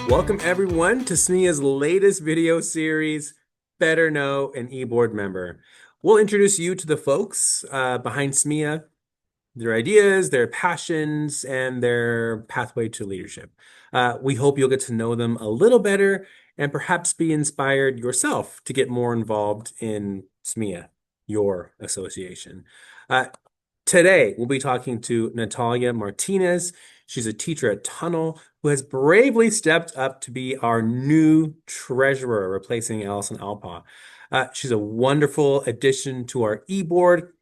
Welcome everyone to SMEEA's latest video series, Better Know an eBoard Member. We'll introduce you to the folks behind SMEEA, their ideas, their passions, and their pathway to leadership. We hope you'll get to know them a little better and perhaps be inspired yourself to get more involved in SMEEA, your association. Uh, Today, we'll be talking to Natalia Martinez. She's a teacher at Tunnel who has bravely stepped up to be our new treasurer, replacing Allison Alpa. She's a wonderful addition to our e-board,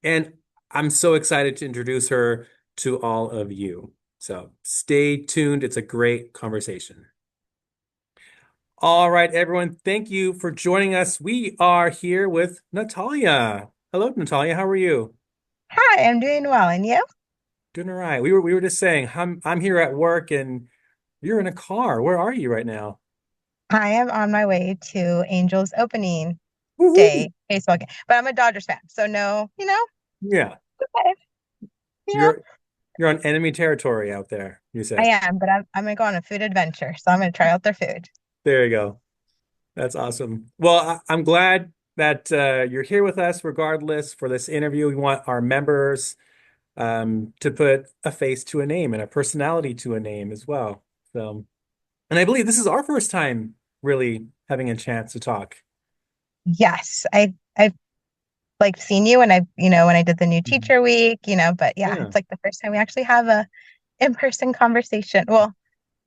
and I'm so excited to introduce her to all of you. So stay tuned. It's a great conversation. All right, everyone. Thank you for joining us. We are here with Natalia. Hello, Natalia. How are you? Hi, I'm doing well, and you? Doing all right. We were just saying I'm here at work and you're in a car. Where are you right now? I am on my way to Angels opening Woohoo! day baseball game, but I'm a Dodgers fan, so no, Yeah, okay, you know, you're you're on enemy territory out there, you I said. am, but I'm gonna go on a food adventure, so I'm gonna try out their food. There you go. That's awesome. Well, I'm glad that you're here with us regardless for this interview. We want our members to put a face to a name and a personality to a name as well. So, and I believe this is our first time really having a chance to talk. Yes, I've like seen you when when I did the new Mhm. teacher week, but yeah, Yeah. it's like the first time we actually have a in-person conversation. Well,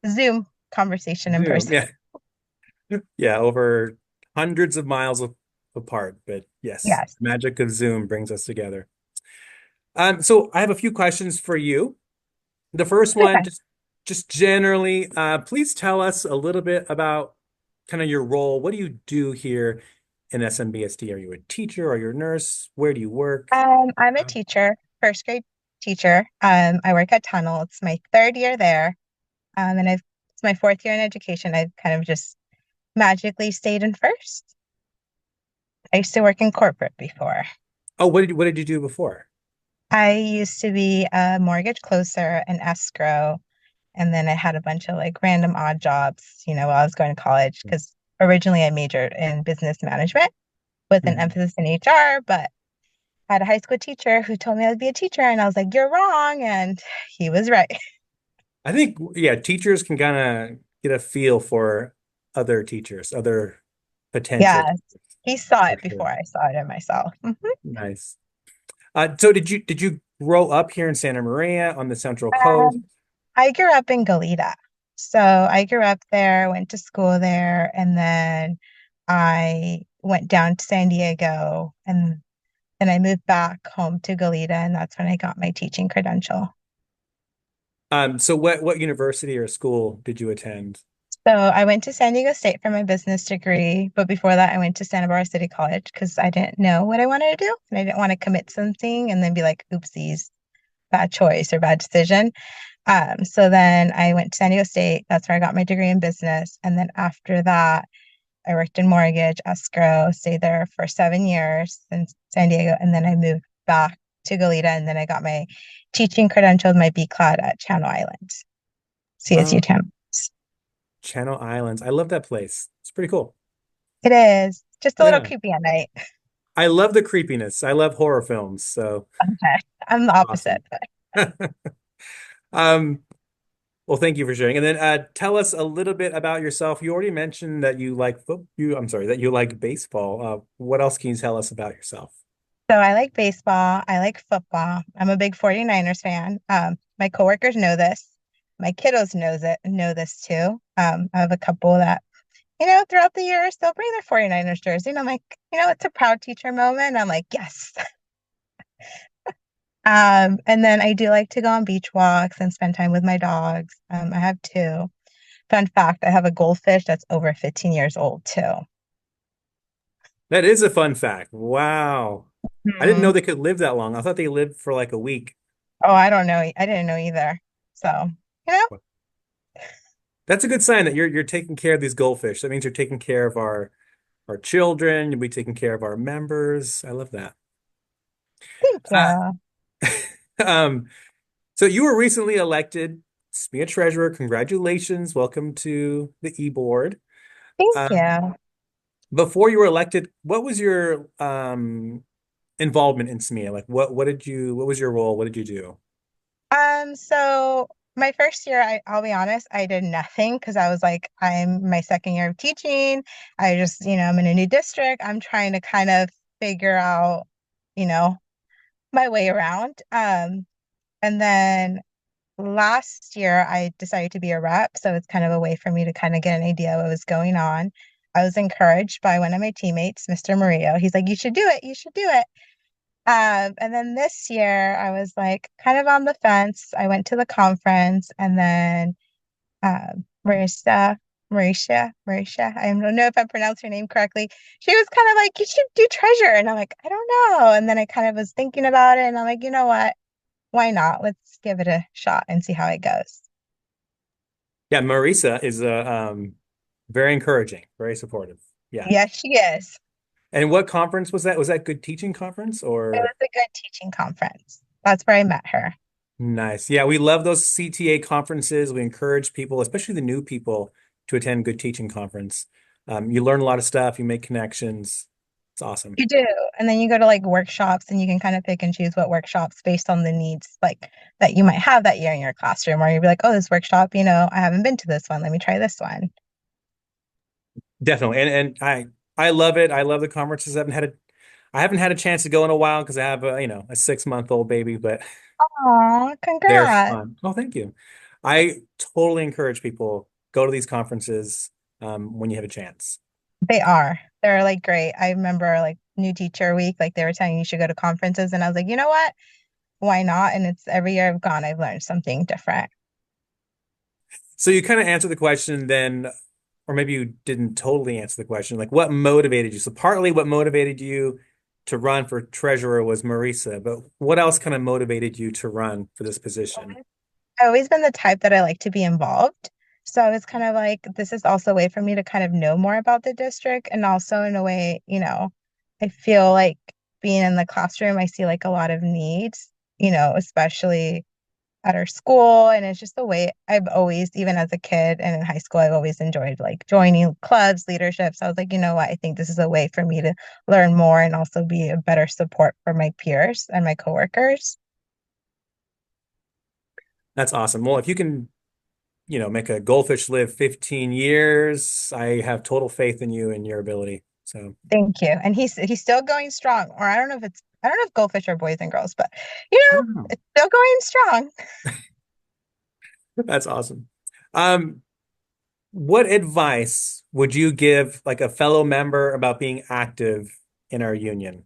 Zoom conversation in Zoom. person. Yeah. Yeah, over hundreds of miles apart, but yes, Yes. magic of Zoom brings us together. So I have a few questions for you. The first one, Okay. just generally, please tell us a little bit about kind of your role. What do you do here in SMBSD? Are you a teacher? Are you a nurse? Where do you work? I'm a teacher, first grade teacher. I work at Tunnel. It's my third year there. And it's my fourth year in education. I've kind of just magically stayed in first. I used to work in corporate before. Oh, what did you do before? I used to be a mortgage closer and escrow, and then I had a bunch of like random odd jobs, while I was going to college because originally I majored in business management with an Mhm. emphasis in HR, but I had a high school teacher who told me I'd be a teacher, and I was like, "You're wrong," and he was right. I think, yeah, teachers can kind of get a feel for other teachers, other potential Yes, teachers, he saw for it sure. before I saw it in myself. Nice. So did you grow up here in Santa Maria on the Central Coast? Um, I grew up in Goleta. So I grew up there, went to school there, and then I went down to San Diego and then I moved back home to Goleta, and that's when I got my teaching credential. So what university or school did you attend? So I went to San Diego State for my business degree, but before that I went to Santa Barbara City College because I didn't know what I wanted to do and I didn't want to commit something and then be like, oopsies, bad choice or bad decision. So then I went to San Diego State. That's where I got my degree in business. And then after that, I worked in mortgage, escrow, stayed there for 7 years in San Diego. And then I moved back to Goleta. And then I got my teaching credential, my B clad at Channel Islands, CSU Um, Channel. Channel Islands. I love that place. It's pretty cool. It is just a little Yeah. creepy at night. I love the creepiness. I love horror films, so Okay. I'm the opposite. awesome. Um, well, thank you for sharing. And then tell us a little bit about yourself. You already mentioned that you like I'm sorry, that you like baseball. What else can you tell us about yourself? So I like baseball. I like football. I'm a big 49ers fan. My coworkers know this. My kiddos know this too. I have a couple that, throughout the years, they'll bring their 49ers jersey. And I'm like, it's a proud teacher moment. I'm like, yes. And then I do like to go on beach walks and spend time with my dogs. I have two. Fun fact, I have a goldfish that's over 15 years old too. That is a fun fact. Wow. I didn't know Hmm. they could live that long. I thought they lived for like a week. Oh, I don't know. I didn't know either. So, you know, That's a good sign that you're taking care of these goldfish. That means you're taking care of our children. You'll be taking care of our members. I love that. thank Uh, you. um, so you were recently elected SMEEA Treasurer. Congratulations. Welcome to the e-board. Thank Uh, you. Before you were elected, what was your involvement in SMEEA? Like what was your role? What did you do? So my first year, I'll be honest, I did nothing because I was like, I'm my second year of teaching. I just, I'm in a new district. I'm trying to kind of figure out, you know, my way around. And then last year I decided to be a rep, so it's kind of a way for me to kind of get an idea of what was going on. I was encouraged by one of my teammates, Mr. Murillo. He's like, you should do it, you should do it. And then this year I was like kind of on the fence. I went to the conference and then Marisha, I don't know if I pronounced her name correctly. She was kind of like, you should do treasure. And I'm like, I don't know. And then I kind of was thinking about it and I'm like, you know what? Why not? Let's give it a shot and see how it goes. Yeah, Marisa is very encouraging, very supportive. Yeah. Yes, she is. And what conference was that? Was that Good Teaching Conference It or? was a good teaching conference. That's where I met her. Nice. Yeah, we love those CTA conferences. We encourage people, especially the new people, to attend Good Teaching Conference. You learn a lot of stuff, you make connections. It's awesome. You do. And then you go to like workshops and you can kind of pick and choose what workshops based on the needs like that you might have that year in your classroom, or you'd be like, oh, this workshop, I haven't been to this one. Let me try this one. Definitely. And I love it. I love the conferences. I haven't had a chance to go in a while because I have a 6-month-old baby, but Aw, they're congrats. fun. Oh, thank you. I totally encourage people go to these conferences when you have a chance. They are. They're like great. I remember like new teacher week, like they were telling you should go to conferences, and I was like, you know what? Why not? And it's every year I've gone, I've learned something different. So you kind of answered the question then, or maybe you didn't totally answer the question. Like what motivated you? So partly what motivated you to run for treasurer was Marisa, but what else kind of motivated you to run for this position? I've always been the type that I like to be involved. So I was kind of like, this is also a way for me to kind of know more about the district. And also, in a way, I feel like being in the classroom, I see like a lot of needs, especially at our school. And it's just the way I've always, even as a kid and in high school, I've always enjoyed like joining clubs, leaderships. I was like, you know what? I think this is a way for me to learn more and also be a better support for my peers and my coworkers. That's awesome. Well, if you can, make a goldfish live 15 years, I have total faith in you and your ability. So, Thank you. And he's still going strong. Or I don't know if goldfish are boys and girls, but I don't know. it's still going strong. That's awesome. Um, what advice would you give like a fellow member about being active in our union?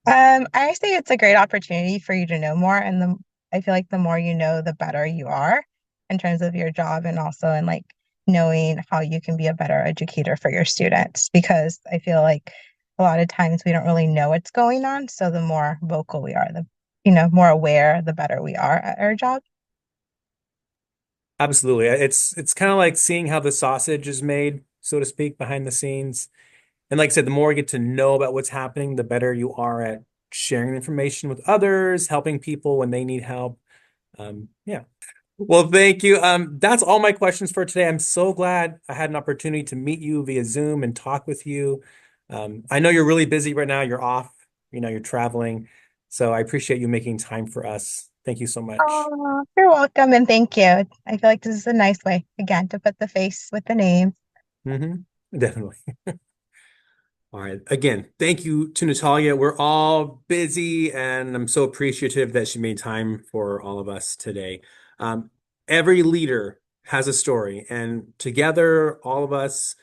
I say it's a great opportunity for you to know more, and I feel like the more you know, the better you are in terms of your job, and also in like knowing how you can be a better educator for your students. Because I feel like a lot of times we don't really know what's going on, so the more vocal we are, the more aware, the better we are at our job. Absolutely. It's kind of like seeing how the sausage is made, so to speak, behind the scenes. And like I said, the more you get to know about what's happening, the better you are at sharing information with others, helping people when they need help. Yeah. Well, thank you. That's all my questions for today. I'm so glad I had an opportunity to meet you via Zoom and talk with you. I know you're really busy right now. You're off, you're traveling. So I appreciate you making time for us. Thank you so much. Oh, you're welcome and thank you. I feel like this is a nice way, again, to put the face with the name. Definitely. All right. Again, thank you to Natalia. We're all busy, and I'm so appreciative that she made time for all of us today. Um, every leader has a story, and together, all of us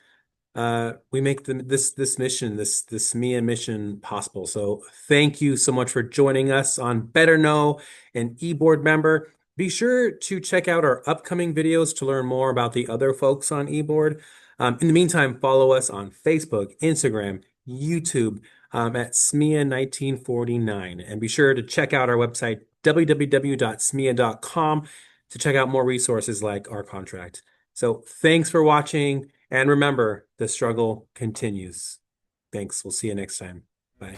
we make this mission, this SMEEA mission possible. So thank you so much for joining us on Better Know, an eBoard member. Be sure to check out our upcoming videos to learn more about the other folks on eBoard. In the meantime, follow us on Facebook, Instagram, YouTube at SMEEA 1949. And be sure to check out our website, www.smea.com, to check out more resources like our contract. So thanks for watching. And remember, the struggle continues. Thanks. We'll see you next time. Bye.